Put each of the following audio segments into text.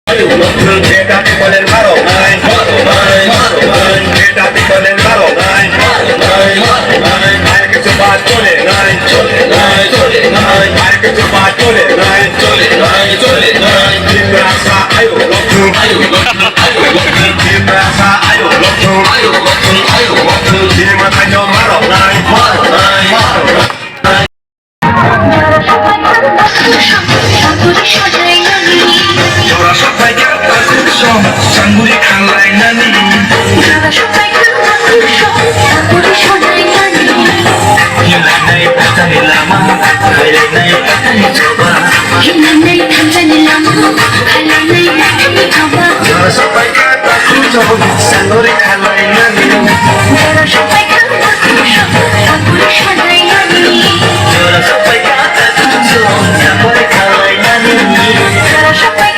Quédate con el malo, quédate con el malo, hay que chupar chole, hay que chupar chole, Timbrasa ayo lokum, Timbrasa ayo lokum, Timbrasa ayo malo, Jora সবাই গাতা কুসুম চাঙ্গুরি খালাই নানি Jora সবাই গাতা কুসুম চাঙ্গুরি খালাই নানি Hilai nai patani lama Hilai nai patani coba Hilai nai patani lama Hilai nai patani coba Jora সবাই গাতা কুসুম চাঙ্গুরি খালাই নানি Jora সবাই গাতা কুসুম চাঙ্গুরি খালাই নানি Jora সবাই গাতা কুসুম চাঙ্গুরি খালাই নানি Jora সবাই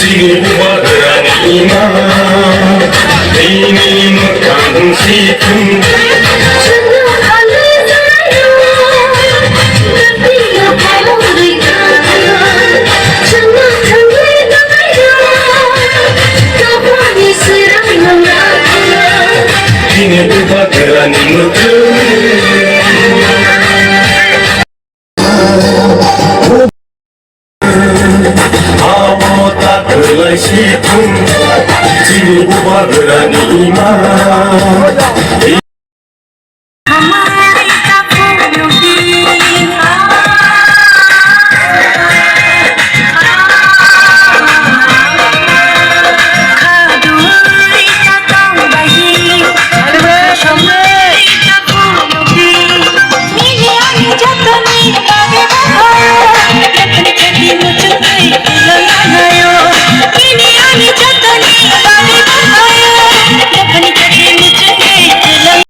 지구버드라니마 이미 못한 시큼 지구버드라니 아무것도 싶은 지구버드라니마